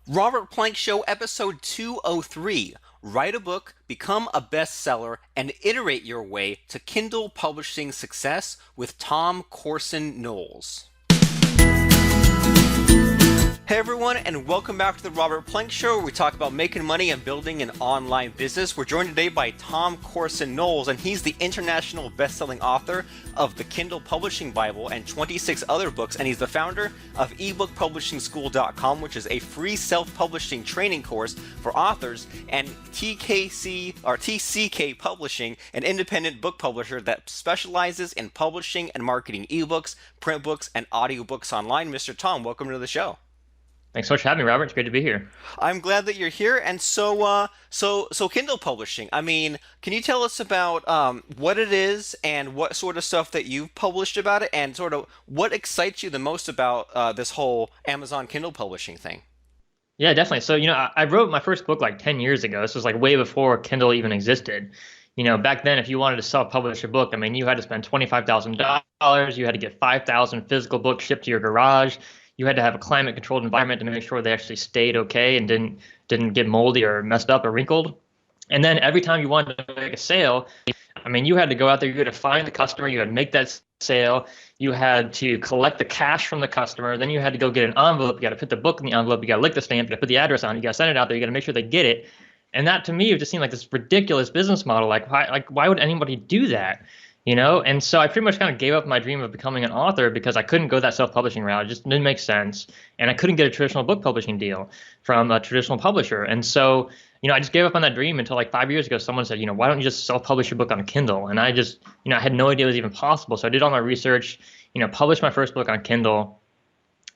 Robert Plank Show, episode 203. Write a book, become a bestseller, and iterate your way to Kindle publishing success with Tom Corson-Knowles. Hey everyone, and welcome back to the Robert Plank Show, where we talk about making money and building an online business. We're joined today by Tom Corson-Knowles, and he's the international best-selling author of the Kindle Publishing Bible and 26 other books, and he's the founder of ebookpublishingschool.com, which is a free self-publishing training course for authors, and TCK Publishing, an independent book publisher that specializes in publishing and marketing ebooks, print books, and audiobooks online. Mr. Tom, welcome to the show. Thanks so much for having me, Robert. It's great to be here. I'm glad that you're here. And so Kindle publishing. I mean, can you tell us about what it is and what sort of stuff that you've published about it, and sort of what excites you the most about this whole Amazon Kindle publishing thing? Yeah, definitely. So, I wrote my first book like 10 years ago. This was like way before Kindle even existed. Back then, if you wanted to self-publish a book, I mean, you had to spend $25,000. You had to get 5,000 physical books shipped to your garage. You had to have a climate-controlled environment to make sure they actually stayed okay and didn't get moldy or messed up or wrinkled. And then every time you wanted to make a sale, I mean, you had to go out there, you had to find the customer, you had to make that sale, you had to collect the cash from the customer, then you had to go get an envelope, you got to put the book in the envelope, you got to lick the stamp, you got to put the address on, you got to send it out there, you got to make sure they get it. And that to me, it just seemed like this ridiculous business model. Like why would anybody do that? And so I pretty much kind of gave up my dream of becoming an author because I couldn't go that self-publishing route. It just didn't make sense. And I couldn't get a traditional book publishing deal from a traditional publisher. And so, I just gave up on that dream until like 5 years ago, someone said, why don't you just self-publish your book on Kindle? And I just, I had no idea it was even possible. So I did all my research, published my first book on Kindle.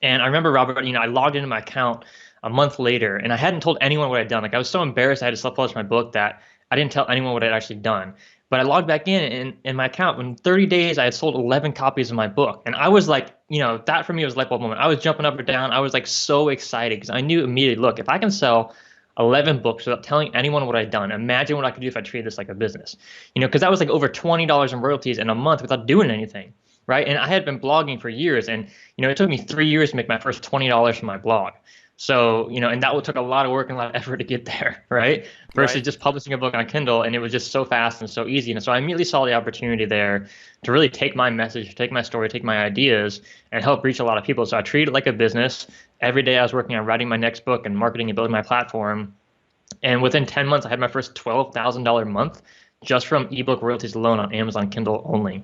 And I remember, Robert, I logged into my account a month later and I hadn't told anyone what I'd done. Like I was so embarrassed I had to self-publish my book that I didn't tell anyone what I'd actually done. But I logged back in my account. In 30 days, I had sold 11 copies of my book. And I was like, that for me was a light bulb moment. I was jumping up and down. I was like so excited because I knew immediately, look, if I can sell 11 books without telling anyone what I'd done, imagine what I could do if I treated this like a business. Because that was like over $20 in royalties in a month without doing anything. Right. And I had been blogging for years. And, it took me 3 years to make my first $20 from my blog. So, and that took a lot of work and a lot of effort to get there, right? Versus just publishing a book on Kindle, and it was just so fast and so easy. And so I immediately saw the opportunity there to really take my message, take my story, take my ideas, and help reach a lot of people. So I treated it like a business. Every day I was working on writing my next book and marketing and building my platform. And within 10 months, I had my first $12,000 month just from ebook royalties alone on Amazon Kindle only.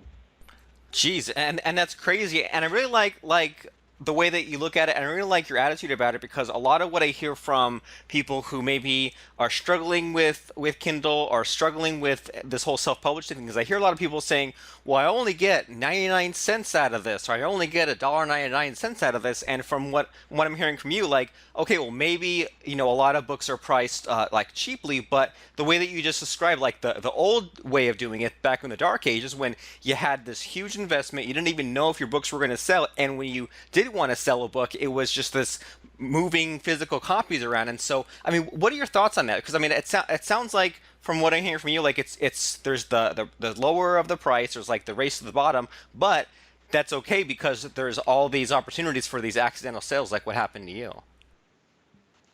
Jeez, and that's crazy. And I really like the way that you look at it, and I really like your attitude about it, because a lot of what I hear from people who maybe are struggling with Kindle or struggling with this whole self-publishing thing is I hear a lot of people saying, well, I only get 99 cents out of this, or I only get $1.99 out of this. And from what I'm hearing from you, like, okay, well, maybe, a lot of books are priced like cheaply, but the way that you just described, like the old way of doing it back in the dark ages when you had this huge investment, you didn't even know if your books were going to sell, and when you did want to sell a book, it was just this moving physical copies around. And so, I mean, what are your thoughts on that? Because I mean, it sounds like from what I'm hearing from you, like it's there's the lower of the price, there's like the race to the bottom, but that's okay because there's all these opportunities for these accidental sales, like what happened to you.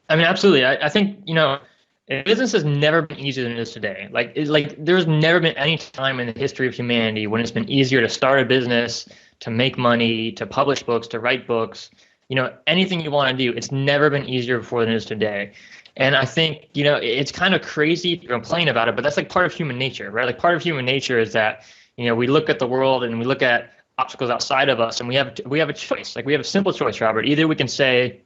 I mean, absolutely. I think, business has never been easier than it is today. Like there's never been any time in the history of humanity when it's been easier to start a business, to make money, to publish books, to write books, anything you want to do. It's never been easier before than it is today. And I think, it's kind of crazy to complain about it, but that's like part of human nature, right? Like part of human nature is that, we look at the world and we look at obstacles outside of us, and we have a choice. Like we have a simple choice, Robert. Either we can say,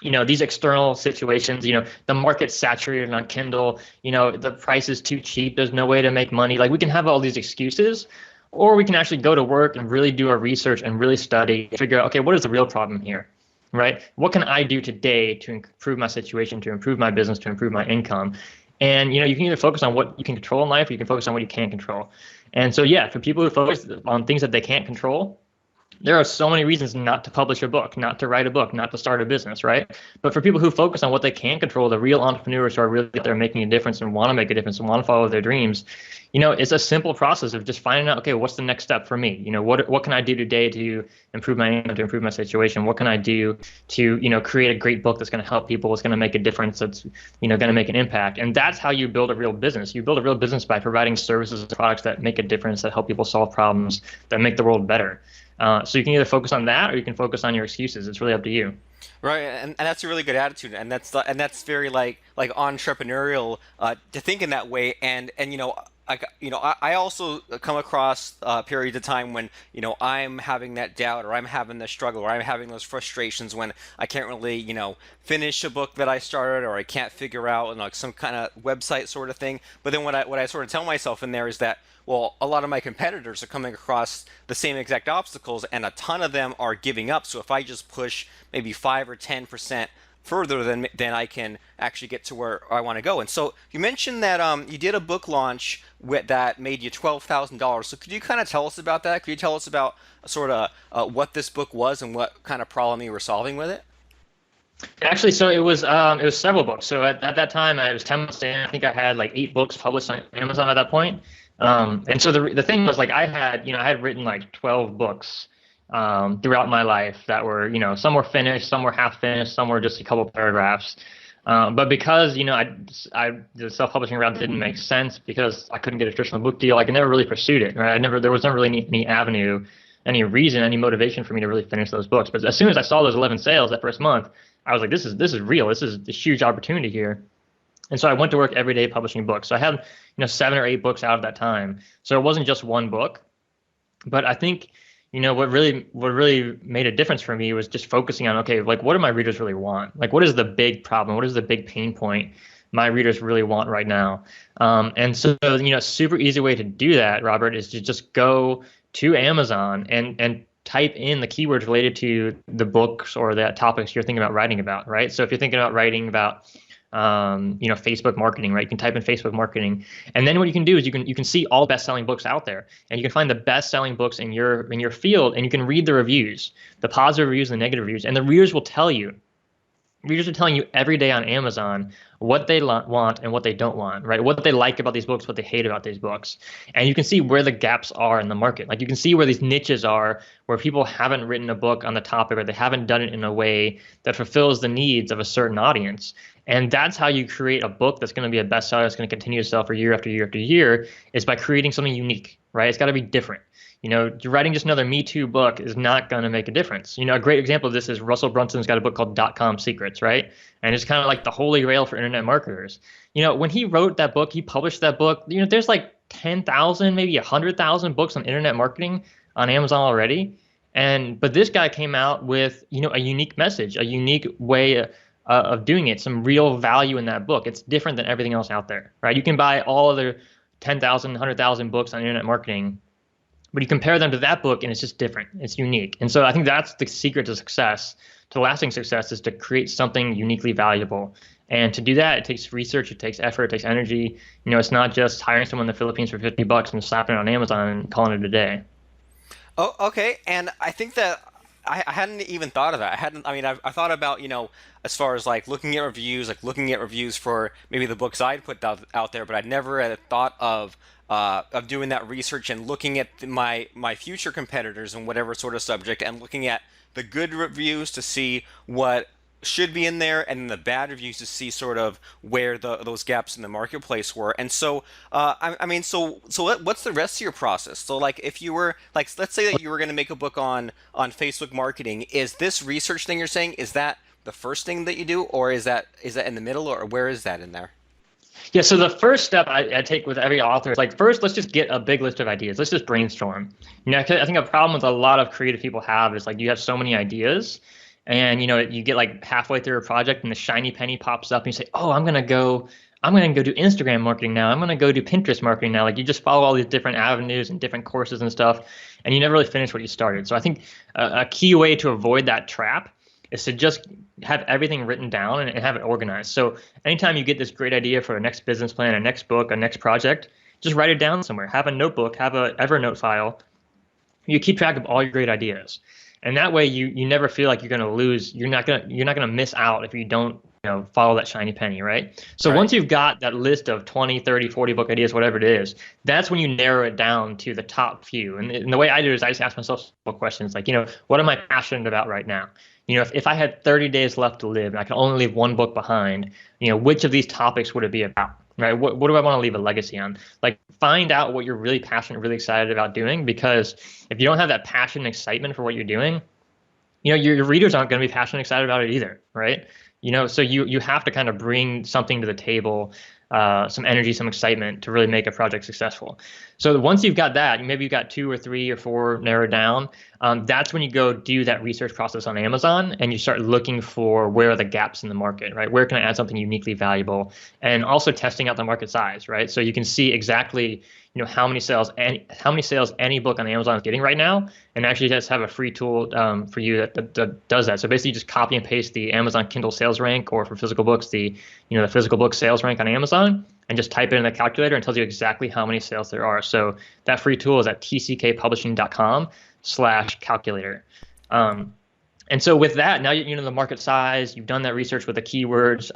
these external situations, the market's saturated on Kindle, the price is too cheap, there's no way to make money. Like we can have all these excuses, or we can actually go to work and really do our research and really study, figure out, okay, what is the real problem here, right? What can I do today to improve my situation, to improve my business, to improve my income? And, you can either focus on what you can control in life, or you can focus on what you can't control. And so, yeah, for people who focus on things that they can't control, There are so many reasons not to publish a book, not to write a book, not to start a business, right? But for people who focus on what they can control, the real entrepreneurs who are really out there making a difference and want to make a difference and want to follow their dreams, it's a simple process of just finding out, okay, what's the next step for me? What can I do today to improve my income, to improve my situation? What can I do to, create a great book that's going to help people, it's going to make a difference, that's, going to make an impact. And that's how you build a real business. You build a real business by providing services and products that make a difference, that help people solve problems, that make the world better. So you can either focus on that or you can focus on your excuses. It's really up to you. Right, and that's a really good attitude, and that's very like entrepreneurial to think in that way, and I also come across periods of time when I'm having that doubt, or I'm having the struggle, or I'm having those frustrations when I can't really finish a book that I started, or I can't figure out like some kind of website sort of thing. But then what I sort of tell myself in there is that, well, a lot of my competitors are coming across the same exact obstacles, and a ton of them are giving up. So if I just push maybe 5 or 10% further, then I can actually get to where I want to go. And so you mentioned that you did a book launch that made you $12,000. So could you kind of tell us about that? Could you tell us about sort of what this book was and what kind of problem you were solving with it? Actually, so it was several books. So at that time, I was 10 months in. I think I had like 8 books published on Amazon at that point. And so the thing was, like, I had written like 12 books throughout my life that were, some were finished, some were half finished, some were just a couple paragraphs. But because, the self-publishing route didn't make sense because I couldn't get a traditional book deal, like, I never really pursued it, right? There was never really any avenue, any reason, any motivation for me to really finish those books. But as soon as I saw those 11 sales that first month, I was like, this is real. This is a huge opportunity here. And so I went to work every day publishing books. So I had, 7 or 8 books out of that time. So it wasn't just one book. But I think, what really made a difference for me was just focusing on, okay, like, what do my readers really want? Like, what is the big problem? What is the big pain point my readers really want right now? And so, a super easy way to do that, Robert, is to just go to Amazon and type in the keywords related to the books or the topics you're thinking about writing about, right? So if you're thinking about writing about Facebook marketing, right? You can type in Facebook marketing, and then what you can do is you can see all best-selling books out there, and you can find the best-selling books in your field, and you can read the reviews, the positive reviews, the negative reviews, and the readers will tell you. Readers are telling you every day on Amazon what they want and what they don't want, right? What they like about these books, what they hate about these books. And you can see where the gaps are in the market. Like, you can see where these niches are, where people haven't written a book on the topic, or they haven't done it in a way that fulfills the needs of a certain audience. And that's how you create a book that's going to be a bestseller, that's going to continue to sell for year after year after year, is by creating something unique, right? It's got to be different. Writing just another Me Too book is not going to make a difference. A great example of this is Russell Brunson's got a book called .com Secrets, right? And it's kind of like the holy grail for internet marketers. When he wrote that book, he published that book, there's like 10,000, maybe 100,000 books on internet marketing on Amazon already. But this guy came out with, a unique message, a unique way of doing it, some real value in that book. It's different than everything else out there, right? You can buy all other 10,000, 100,000 books on internet marketing, but you compare them to that book and it's just different. It's unique. And so I think that's the secret to success, to lasting success, is to create something uniquely valuable. And to do that, it takes research, it takes effort, it takes energy. It's not just hiring someone in the Philippines for $50 and slapping it on Amazon and calling it a day. Oh, okay. And I think that I hadn't even thought of that. I thought about, as far as like looking at reviews for maybe the books I'd put out there, but I'd never had thought of doing that research and looking at my future competitors in whatever sort of subject, and looking at the good reviews to see what should be in there, and the bad reviews to see sort of where those gaps in the marketplace were. And so, what's the rest of your process? So, like, if you were like, let's say that you were going to make a book on Facebook marketing, is this research thing you're saying, is that the first thing that you do, or is that in the middle, or where is that in there? Yeah, so the first step I take with every author is, like, first, let's just get a big list of ideas. Let's just brainstorm. I think a problem with a lot of creative people have is, like, you have so many ideas, and you get like halfway through a project and the shiny penny pops up and you say, oh, I'm gonna go do Instagram marketing now, I'm gonna go do Pinterest marketing now. Like, you just follow all these different avenues and different courses and stuff, and you never really finish what you started. So I think a key way to avoid that trap is to just have everything written down and have it organized. So anytime you get this great idea for a next business plan, a next book, a next project, just write it down somewhere. Have a notebook, have a EverNote file, You keep track of all your great ideas, and that way you never feel like you're going to lose. You're not going to miss out if you don't follow that shiny penny, right? So Right. once you've got that list of 20, 30, 40 book ideas, whatever it is, that's when you narrow it down to the top few. And the way I do it is I just ask myself simple questions like, what am I passionate about right now? If I had 30 days left to live and I could only leave one book behind, which of these topics would it be about? Right? What do I want to leave a legacy on? Like, find out what you're really passionate, really excited about doing, because if you don't have that passion and excitement for what you're doing, your readers aren't going to be passionate and excited about it either, right? So you have to kind of bring something to the table, some energy, some excitement to really make a project successful. So once you've got that, maybe you've got 2 or 3 or 4 narrowed down. That's when you go do that research process on Amazon and you start looking for where are the gaps in the market, right? Where can I add something uniquely valuable? And also testing out the market size, right? So you can see exactly how many sales any book on Amazon is getting right now, and actually just have a free tool for you that does that. So basically, just copy and paste the Amazon Kindle sales rank, or for physical books, the physical book sales rank on Amazon, and just type it in the calculator and tells you exactly how many sales there are. So that free tool is at tckpublishing.com/calculator. And so with that, now you know the market size. You've done that research with the keywords,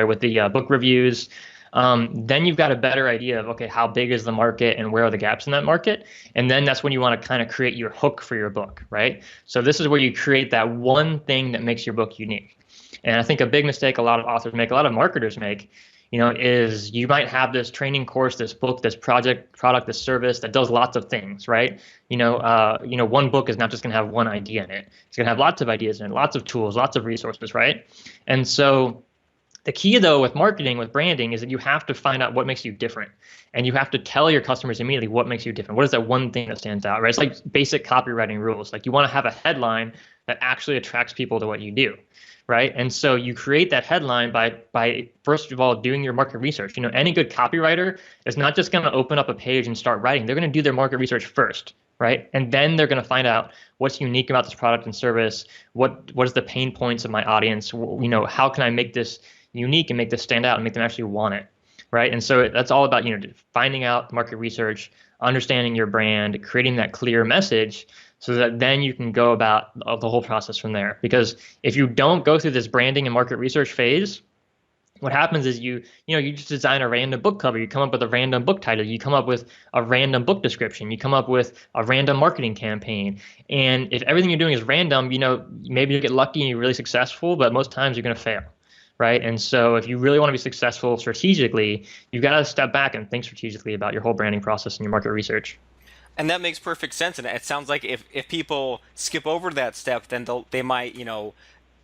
with the book reviews. Then you've got a better idea of, okay, how big is the market and where are the gaps in that market? And then that's when you want to kind of create your hook for your book, right? So this is where you create that one thing that makes your book unique. And I think a big mistake a lot of authors make, a lot of marketers make, is you might have this training course, this book, this product, this service that does lots of things, right? One book is not just going to have one idea in it. It's going to have lots of ideas in it, lots of tools, lots of resources, right? And so the key, though, with marketing, with branding, is that you have to find out what makes you different. And you have to tell your customers immediately what makes you different. What is that one thing that stands out, right? It's like basic copywriting rules. Like, you want to have a headline that actually attracts people to what you do, right? And so you create that headline by first of all, doing your market research. Any good copywriter is not just going to open up a page and start writing. They're going to do their market research first, right? And then they're going to find out what's unique about this product and service. What is the pain points of my audience? How can I make this unique and make this stand out and make them actually want it, right? And so that's all about finding out market research, understanding your brand, creating that clear message, so that then you can go about the whole process from there. Because if you don't go through this branding and market research phase, what happens is you just design a random book cover, you come up with a random book title, you come up with a random book description, you come up with a random marketing campaign. And if everything you're doing is random, maybe you get lucky and you're really successful, but most times you're going to fail. Right. And so if you really want to be successful strategically, you've got to step back and think strategically about your whole branding process and your market research. And that makes perfect sense. And it sounds like if people skip over that step, then they might,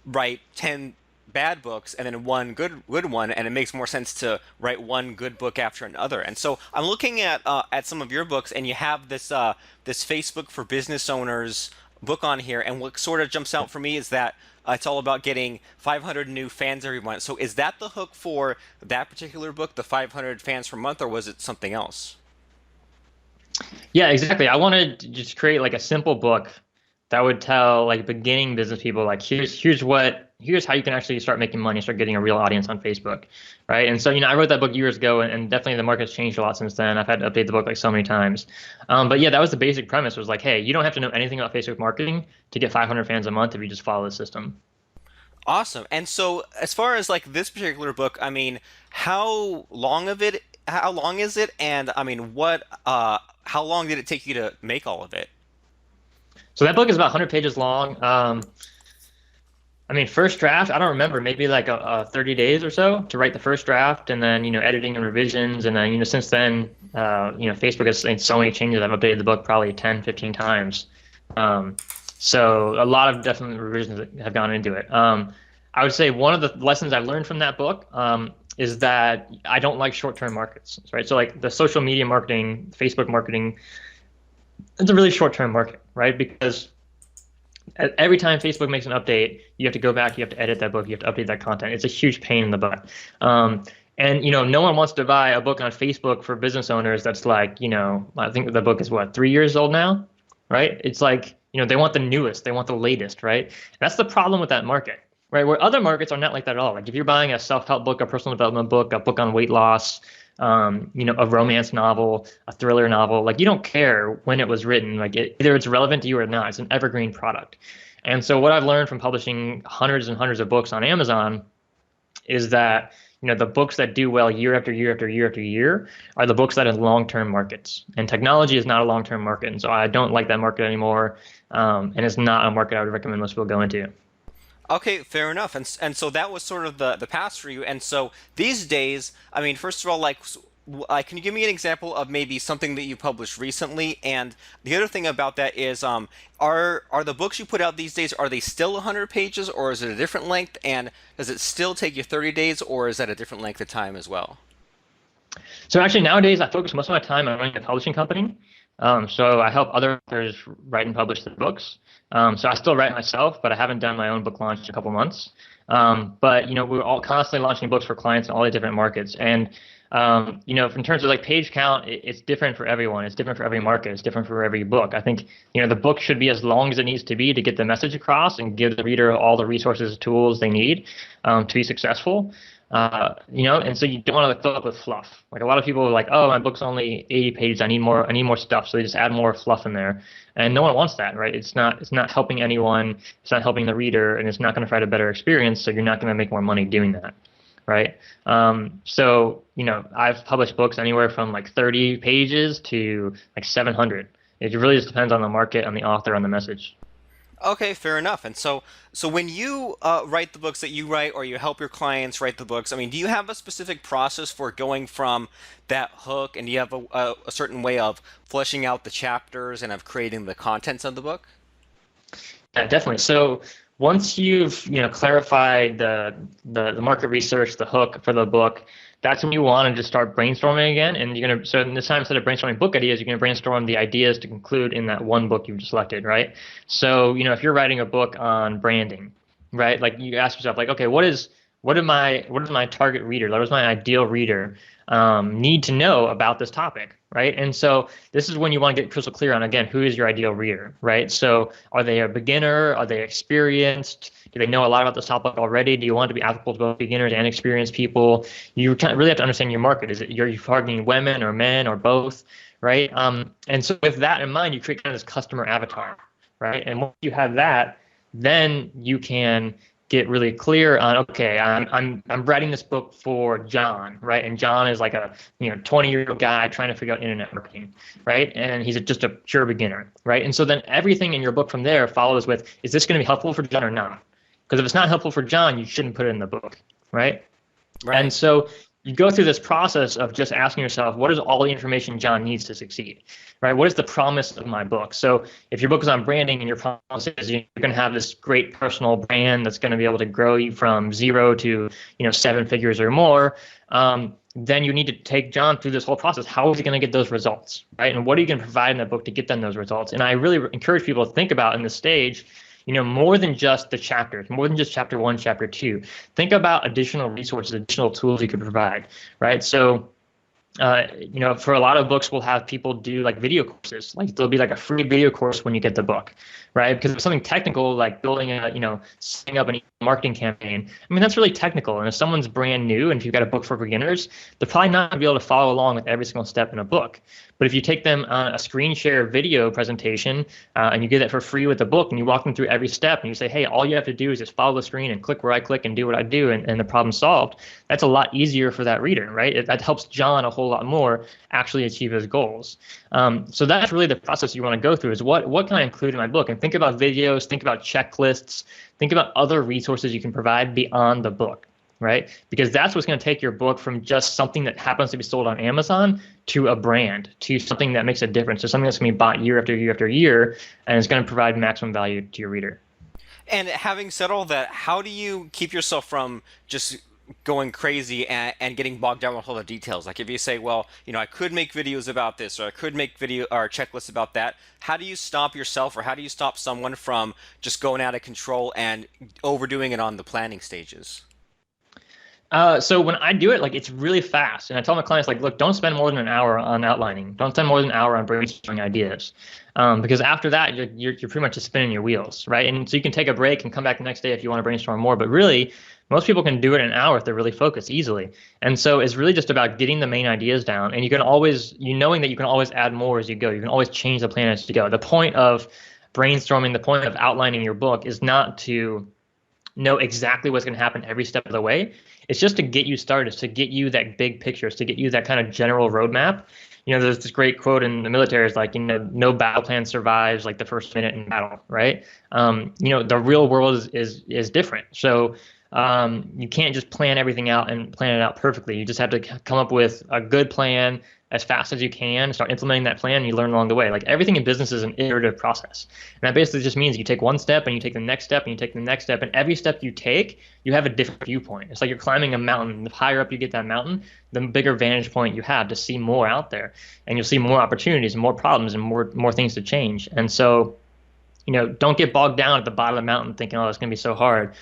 write 10 bad books and then one good one, and it makes more sense to write one good book after another. And so I'm looking at some of your books, and you have this Facebook for business owners book on here, and what sort of jumps out for me is that it's all about getting 500 new fans every month. So is that the hook for that particular book, the 500 fans per month, or was it something else? Yeah, exactly. I wanted to just create like a simple book that would tell like beginning business people, like here's how you can actually start making money, start getting a real audience on Facebook, right? And so I wrote that book years ago, and definitely the market's changed a lot since then. I've had to update the book like so many times, but yeah, that was the basic premise. Was like, hey, you don't have to know anything about Facebook marketing to get 500 fans a month if you just follow the system. Awesome. And so as far as like this particular book, I mean, how long is it? And I mean, how long did it take you to make all of it? So that book is about 100 pages long. I mean, first draft, I don't remember, maybe like 30 days or so to write the first draft, and then, editing and revisions. And then, since then, Facebook has made so many changes. I've updated the book probably 10, 15 times. So a lot of definitely revisions have gone into it. I would say one of the lessons I've learned from that book is that I don't like short-term markets, right? So like the social media marketing, Facebook marketing, it's a really short-term market, right? Because every time Facebook makes an update, you have to go back, you have to edit that book, you have to update that content. It's a huge pain in the butt. And no one wants to buy a book on Facebook for business owners that's like, I think the book is 3 years old now, right? It's like, they want the newest, they want the latest, right? That's the problem with that market, right? Where other markets are not like that at all. Like if you're buying a self-help book, a personal development book, a book on weight loss, a romance novel, a thriller novel. Like you don't care when it was written, like either it's relevant to you or not. It's an evergreen product. And so what I've learned from publishing hundreds and hundreds of books on Amazon is that the books that do well year after year after year after year are the books that are long-term markets. And technology is not a long-term market, and so I don't like that market anymore. And it's not a market I would recommend most people go into. Okay, fair enough. And so that was sort of the past for you. And so these days, I mean, first of all, can you give me an example of maybe something that you published recently? And the other thing about that is, are the books you put out these days, are they still 100 pages, or is it a different length? And does it still take you 30 days, or is that a different length of time as well? So actually nowadays I focus most of my time on running a publishing company. So I help other authors write and publish their books. So I still write myself, but I haven't done my own book launch in a couple months. But we're all constantly launching books for clients in all the different markets. And in terms of like page count, it's different for everyone. It's different for every market. It's different for every book. I think the book should be as long as it needs to be to get the message across and give the reader all the resources, tools they need to be successful. And so you don't want to fill up with fluff. Like a lot of people are like, oh, my book's only 80 pages. I need more stuff. So they just add more fluff in there. And no one wants that, right? It's not helping anyone. It's not helping the reader, and it's not going to provide a better experience. So you're not going to make more money doing that, right? I've published books anywhere from like 30 pages to like 700. It really just depends on the market, on the author, on the message. Okay, fair enough. And so when you write the books that you write, or you help your clients write the books, I mean, do you have a specific process for going from that hook, and do you have a certain way of fleshing out the chapters and of creating the contents of the book? Yeah, definitely. So once you've clarified the market research, the hook for the book, that's when you want to just start brainstorming again. And so this time, instead of brainstorming book ideas, you're going to brainstorm the ideas to conclude in that one book you've selected, right? So, if you're writing a book on branding, right? Like you ask yourself, like, okay, what does my target reader, what does my ideal reader need to know about this topic, right? And so this is when you want to get crystal clear on, again, who is your ideal reader, right? So are they a beginner? Are they experienced? Do they know a lot about this topic already? Do you want it to be applicable to both beginners and experienced people? You really have to understand your market. Are you targeting women or men or both, right? And so with that in mind, you create kind of this customer avatar, right? And once you have that, then you can get really clear on, okay, I'm writing this book for John, right? And John is like a 20-year-old guy trying to figure out internet marketing, right? And he's just a pure beginner, right? And so then everything in your book from there follows with, is this going to be helpful for John or not? Because if it's not helpful for John, you shouldn't put it in the book, right? Right. And so you go through this process of just asking yourself, what is all the information John needs to succeed, right? What is the promise of my book? So if your book is on branding and your promise is you're going to have this great personal brand that's going to be able to grow you from 0 to 7 figures or more, then you need to take John through this whole process. How is he going to get those results, right? And what are you going to provide in that book to get them those results? And I really encourage people to think about in this stage, more than just the chapters, more than just chapter 1, chapter 2. Think about additional resources, additional tools you could provide, right? So, for a lot of books, we'll have people do like video courses. Like there'll be like a free video course when you get the book, right? Because if it's something technical, like building setting up an marketing campaign, I mean, that's really technical. And if someone's brand new and if you've got a book for beginners, they're probably not going to be able to follow along with every single step in a book. But if you take them on a screen share video presentation and you get that for free with the book and you walk them through every step and you say, hey, all you have to do is just follow the screen and click where I click and do what I do and the problem's solved, that's a lot easier for that reader, right? That helps John a whole lot more actually achieve his goals. So that's really the process you want to go through is what can I include in my book? And think about videos, think about checklists, think about other resources you can provide beyond the book, right? Because that's what's going to take your book from just something that happens to be sold on Amazon to a brand, to something that makes a difference, to something that's going to be bought year after year after year, and it's going to provide maximum value to your reader. And having said all that, how do you keep yourself from just going crazy and getting bogged down with all the details? Like if you say, well, I could make videos about this, or I could make video or checklists about that. How do you stop yourself, or how do you stop someone from just going out of control and overdoing it on the planning stages? So when I do it, like it's really fast. And I tell my clients, like, look, don't spend more than an hour on outlining. Don't spend more than an hour on brainstorming ideas. Because after that, you're pretty much just spinning your wheels, right? And so you can take a break and come back the next day if you want to brainstorm more. But really, Most people can do it in an hour if they're really focused easily. And so it's really just about getting the main ideas down. And you can always, you knowing that you can always add more as you go. You can always change the plan as you go. The point of brainstorming, the point of outlining your book is not to know exactly what's going to happen every step of the way. It's just to get you started, it's to get you that big picture, it's to get you that kind of general roadmap. There's this great quote in the military is like, no battle plan survives like the first minute in battle, right? The real world is different. So you can't just plan everything out and plan it out perfectly. You just have to come up with a good plan as fast as you can, start implementing that plan, and you learn along the way. Like everything in business is an iterative process. And that basically just means you take one step and you take the next step and you take the next step. And every step you take, you have a different viewpoint. It's like you're climbing a mountain. The higher up you get that mountain, the bigger vantage point you have to see more out there. And you'll see more opportunities and more problems and more things to change. And so, don't get bogged down at the bottom of the mountain thinking, oh, it's going to be so hard.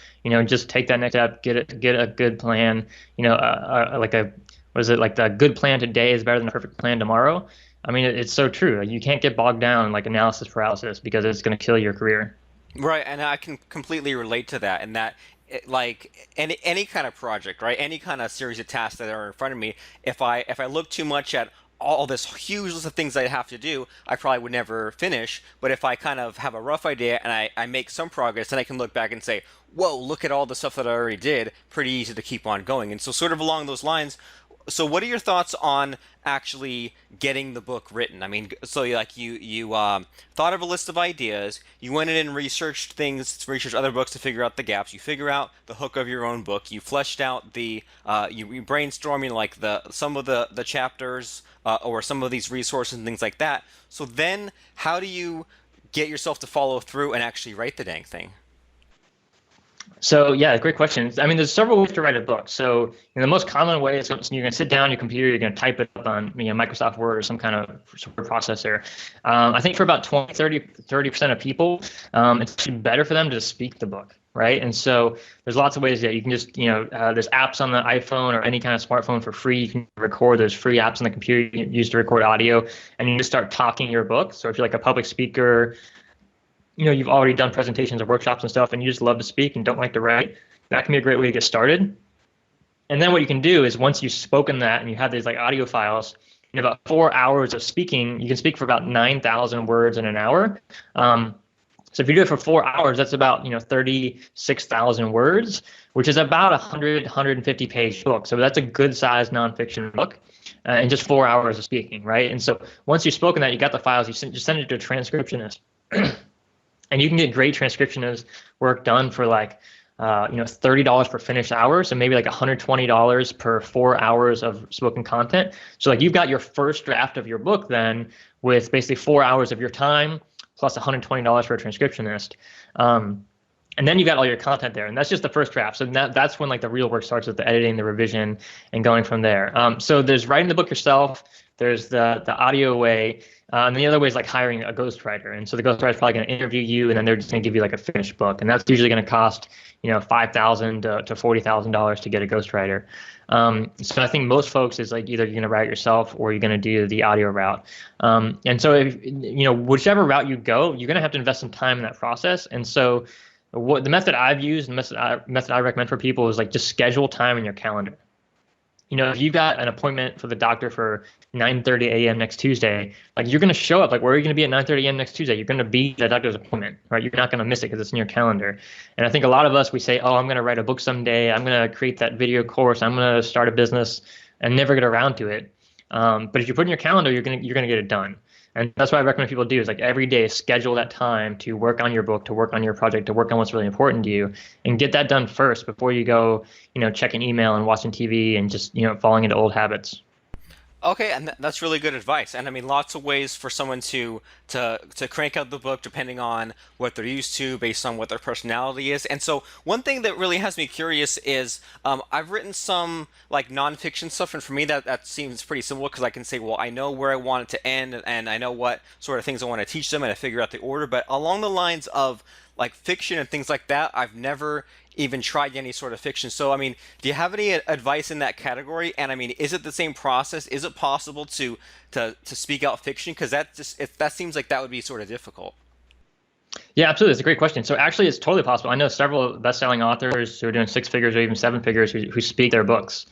Just take that next step, get a good plan, like the good plan today is better than a perfect plan tomorrow. I mean, it's so true. You can't get bogged down in like analysis paralysis because it's going to kill your career. Right, and I can completely relate to that. And that, like any kind of project, right? Any kind of series of tasks that are in front of me, if I look too much at all this huge list of things I have to do, I probably would never finish. But if I kind of have a rough idea and I make some progress, then I can look back and say, whoa, look at all the stuff that I already did. Pretty easy to keep on going. And so, sort of along those lines, so what are your thoughts on actually getting the book written? I mean, so like you thought of a list of ideas, you went in and researched things, researched other books to figure out the gaps, you figure out the hook of your own book, you fleshed out you brainstorming like some of the chapters or some of these resources and things like that. So then how do you get yourself to follow through and actually write the dang thing? So yeah, great question. I mean, there's several ways to write a book. So the most common way is you're going to sit down on your computer, you're going to type it up on Microsoft Word or some kind of word processor. I think for about 30% of people, it's actually better for them to speak the book, right? And so there's lots of ways that you can just, there's apps on the iPhone or any kind of smartphone for free. You can record. There's free apps on the computer you can use to record audio, and you just start talking your book. So if you're like a public speaker, you've already done presentations or workshops and stuff, and you just love to speak and don't like to write, that can be a great way to get started. And then what you can do is once you've spoken that and you have these like audio files, in about 4 hours of speaking, you can speak for about 9,000 words in an hour. So if you do it for 4 hours, that's about 36,000 words, which is about 150 page book. So that's a good sized nonfiction book. In just 4 hours of speaking, right? And so once you've spoken that, you got the files, just send it to a transcriptionist. And you can get great transcriptionist work done for like, $30 per finished hour. So maybe like $120 per 4 hours of spoken content. So like you've got your first draft of your book then with basically 4 hours of your time plus $120 for a transcriptionist. And then you got all your content there, and that's just the first draft. So that's when like the real work starts with the editing, the revision, and going from there. So there's writing the book yourself. There's the audio way, and the other way is like hiring a ghostwriter. And so the ghostwriter is probably going to interview you, and then they're just going to give you like a finished book, and that's usually going to cost $5,000 to $40,000 to get a ghostwriter. So I think most folks is like either you're going to write it yourself or you're going to do the audio route. And so if whichever route you go, you're going to have to invest some time in that process. And so what the method I've used, the method I recommend for people is like just schedule time in your calendar. If you've got an appointment for the doctor for 9:30 a.m. next Tuesday, like you're going to show up. Like, where are you going to be at 9:30 a.m. next Tuesday? You're going to be at the doctor's appointment, right? You're not going to miss it because it's in your calendar. And I think a lot of us, we say, oh, I'm going to write a book someday. I'm going to create that video course. I'm going to start a business, and never get around to it. But if you put it in your calendar, you're going to get it done. And that's what I recommend people do is like every day schedule that time to work on your book, to work on your project, to work on what's really important to you, and get that done first before you go, checking email and watching TV and just, falling into old habits. Okay, and that's really good advice. And I mean, lots of ways for someone to crank out the book depending on what they're used to, based on what their personality is. And so, one thing that really has me curious is I've written some like nonfiction stuff, and for me that seems pretty simple because I can say, well, I know where I want it to end, and I know what sort of things I want to teach them, and I figure out the order. But along the lines of like fiction and things like that, I've never even tried any sort of fiction. So, I mean, do you have any advice in that category? And I mean, is it the same process? Is it possible to speak out fiction? Because that seems like that would be sort of difficult. Yeah, absolutely. It's a great question. So actually, it's totally possible. I know several best-selling authors who are doing six figures or even seven figures who speak their books,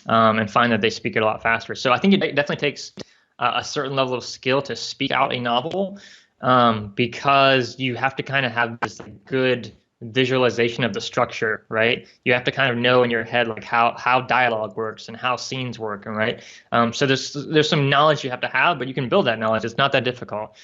and find that they speak it a lot faster. So I think it definitely takes a certain level of skill to speak out a novel, because you have to kind of have this good visualization of the structure, right? You have to kind of know in your head like how dialogue works and how scenes work, right? So there's some knowledge you have to have, but you can build that knowledge. It's not that difficult.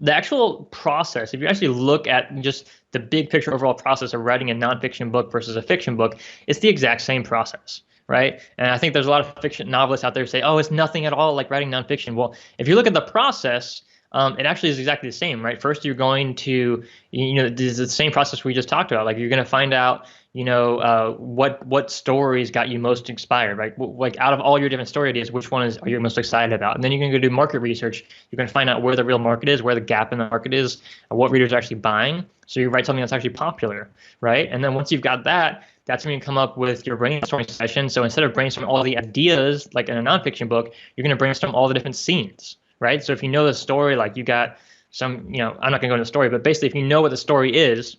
The actual process, if you actually look at just the big picture overall process of writing a nonfiction book versus a fiction book, it's the exact same process, right? And I think there's a lot of fiction novelists out there who say, oh, it's nothing at all like writing nonfiction. Well, if you look at the process, it actually is exactly the same, right? First, you're going to, this is the same process we just talked about. Like you're going to find out, what stories got you most inspired, right? Like out of all your different story ideas, which one are you most excited about? And then you're going to go do market research. You're going to find out where the real market is, where the gap in the market is, what readers are actually buying. So you write something that's actually popular, right? And then once you've got that, that's when you come up with your brainstorming session. So instead of brainstorming all the ideas, like in a nonfiction book, you're going to brainstorm all the different scenes, right? So if you know the story, like you got some, I'm not going to go into the story, but basically if you know what the story is,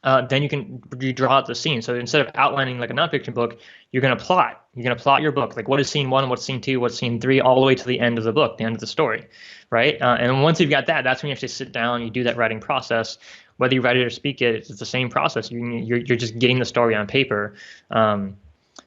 then you draw out the scene. So instead of outlining like a nonfiction book, you're going to plot. You're going to plot your book. Like what is scene one, what's scene two, what's scene three, all the way to the end of the book, the end of the story, right? And once you've got that, that's when you actually sit down, you do that writing process. Whether you write it or speak it, it's the same process. You're just getting the story on paper.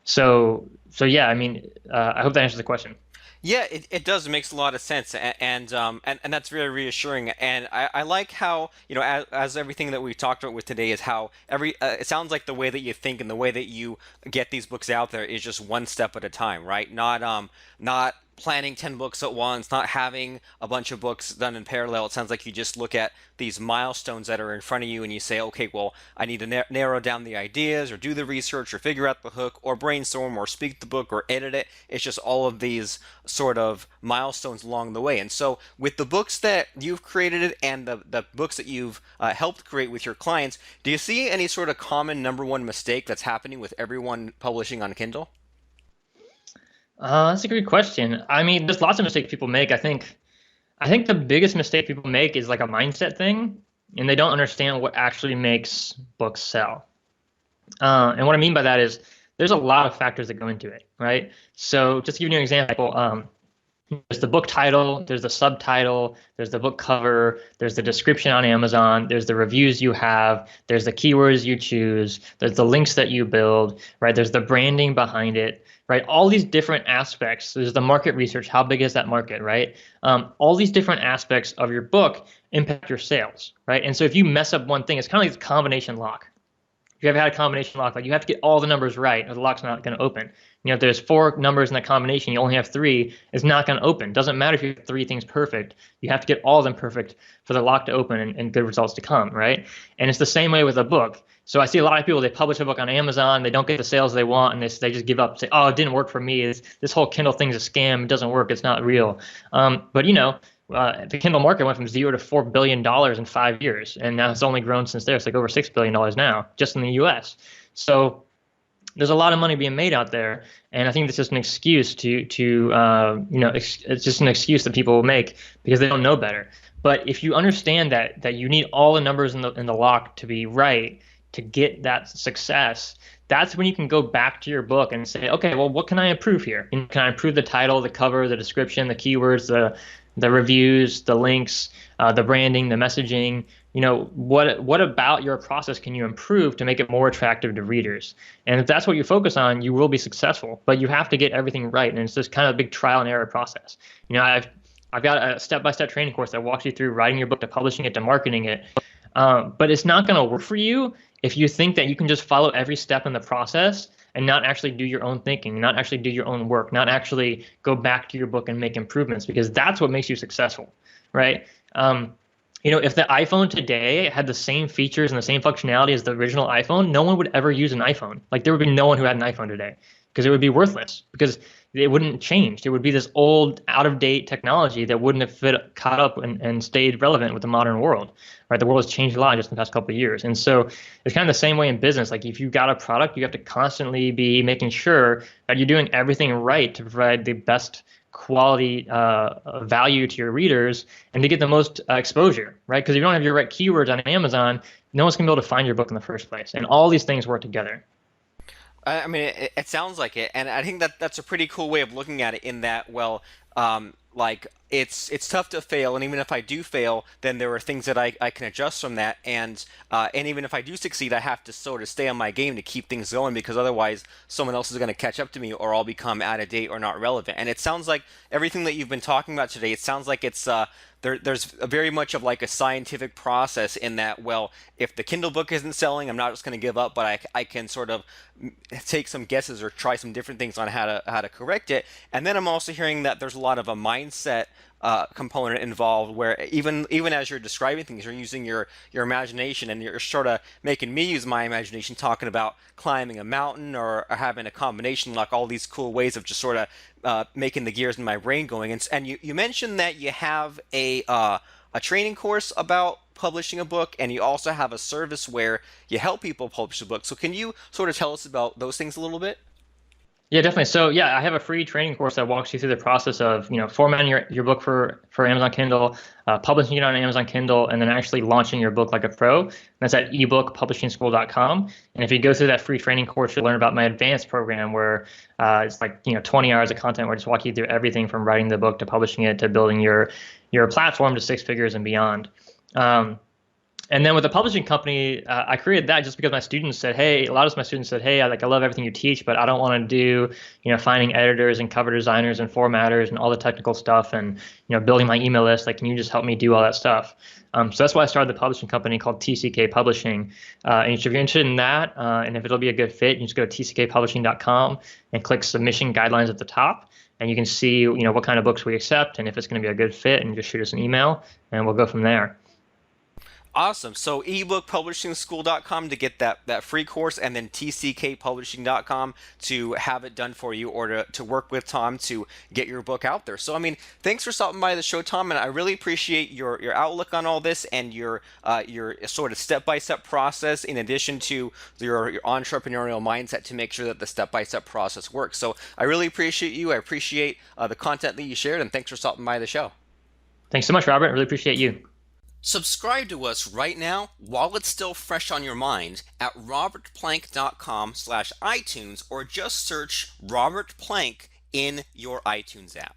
So yeah, I mean, I hope that answers the question. Yeah, it does. It makes a lot of sense, and that's very reassuring. And I like how, as everything that we talked about with today is how it sounds like the way that you think and the way that you get these books out there is just one step at a time, right? Not planning 10 books at once, not having a bunch of books done in parallel. It sounds like you just look at these milestones that are in front of you and you say, okay, well, I need to narrow down the ideas or do the research or figure out the hook or brainstorm or speak the book or edit it. It's just all of these sort of milestones along the way. And so with the books that you've created and the books that you've helped create with your clients, do you see any sort of common number one mistake that's happening with everyone publishing on Kindle? That's a good question. I mean, there's lots of mistakes people make. I think the biggest mistake people make is like a mindset thing, and they don't understand what actually makes books sell. And what I mean by that is there's a lot of factors that go into it, right? So just to give you an example, there's the book title, there's the subtitle, there's the book cover, there's the description on Amazon, there's the reviews you have, there's the keywords you choose, there's the links that you build, right? There's the branding behind it, right? All these different aspects. There's the market research. How big is that market, right? All these different aspects of your book impact your sales, right? And so if you mess up one thing, it's kind of like this combination lock. If you ever had a combination lock, like you have to get all the numbers right or the lock's not going to open. If there's four numbers in that combination, you only have three, it's not going to open. Doesn't matter if you have three things perfect. You have to get all of them perfect for the lock to open and good results to come, right? And it's the same way with a book. So I see a lot of people, they publish a book on Amazon, they don't get the sales they want, and they just give up, say, oh, it didn't work for me. This whole Kindle thing's a scam. It doesn't work. It's not real. But the Kindle market went from $0 to $4 billion in 5 years, and now it's only grown since there. It's like over $6 billion now, just in the US. So there's a lot of money being made out there, and I think it's just an excuse it's just an excuse that people make because they don't know better. But if you understand that you need all the numbers in the lock to be right to get that success, that's when you can go back to your book and say, okay, well, what can I improve here? Can I improve the title, the cover, the description, the keywords, the reviews, the links, the branding, the messaging? What about your process can you improve to make it more attractive to readers? And if that's what you focus on, you will be successful. But you have to get everything right, and it's just kind of a big trial and error process. I've got a step-by-step training course that walks you through writing your book to publishing it to marketing it. But it's not going to work for you if you think that you can just follow every step in the process and not actually do your own thinking, not actually do your own work, not actually go back to your book and make improvements, because that's what makes you successful, right? If the iPhone today had the same features and the same functionality as the original iPhone, no one would ever use an iPhone. Like there would be no one who had an iPhone today because it would be worthless because it wouldn't change. It would be this old, out of date technology that wouldn't have caught up and stayed relevant with the modern world, right? The world has changed a lot just in the past couple of years. And so it's kind of the same way in business. Like if you've got a product, you have to constantly be making sure that you're doing everything right to provide the best quality value to your readers and to get the most exposure, right? Because if you don't have your right keywords on Amazon, no one's gonna be able to find your book in the first place. And all these things work together. I mean, it sounds like it, and I think that that's a pretty cool way of looking at it. In that, well, like it's tough to fail, and even if I do fail, then there are things that I can adjust from that, and even if I do succeed, I have to sort of stay on my game to keep things going, because otherwise someone else is going to catch up to me, or I'll become out of date or not relevant. And it sounds like everything that you've been talking about today, it sounds like it's there's very much of like a scientific process in that, well, if the Kindle book isn't selling, I'm not just going to give up, but I can sort of take some guesses or try some different things on how to correct it. And then I'm also hearing that there's a lot of a mindset component involved, where even as you're describing things, you're using your imagination, and you're sort of making me use my imagination, talking about climbing a mountain, or having a combination, like all these cool ways of just sort of making the gears in my brain going. And you mentioned that you have a training course about publishing a book, and you also have a service where you help people publish a book. So can you sort of tell us about those things a little bit? Yeah, definitely. So yeah, I have a free training course that walks you through the process of, formatting your book for Amazon Kindle, publishing it on Amazon Kindle, and then actually launching your book like a pro. That's at ebookpublishingschool.com. And if you go through that free training course, you'll learn about my advanced program, where it's like 20 hours of content where I just walk you through everything from writing the book to publishing it to building your platform to six figures and beyond. And then with the publishing company, I created that just because my students said, hey, a lot of my students said, hey, I love everything you teach, but I don't want to do, finding editors and cover designers and formatters and all the technical stuff, and, building my email list. Like, can you just help me do all that stuff? So that's why I started the publishing company called TCK Publishing. And if you're interested in that, and if it'll be a good fit, you just go to tckpublishing.com and click submission guidelines at the top. And you can see, what kind of books we accept and if it's going to be a good fit, and just shoot us an email and we'll go from there. Awesome. So ebookpublishingschool.com to get that free course, and then tckpublishing.com to have it done for you, or to work with Tom to get your book out there. So, I mean, thanks for stopping by the show, Tom, and I really appreciate your outlook on all this, and your sort of step-by-step process, in addition to your entrepreneurial mindset, to make sure that the step-by-step process works. So I really appreciate you. I appreciate the content that you shared, and thanks for stopping by the show. Thanks so much, Robert. I really appreciate you. Subscribe to us right now while it's still fresh on your mind at robertplank.com/iTunes, or just search Robert Plank in your iTunes app.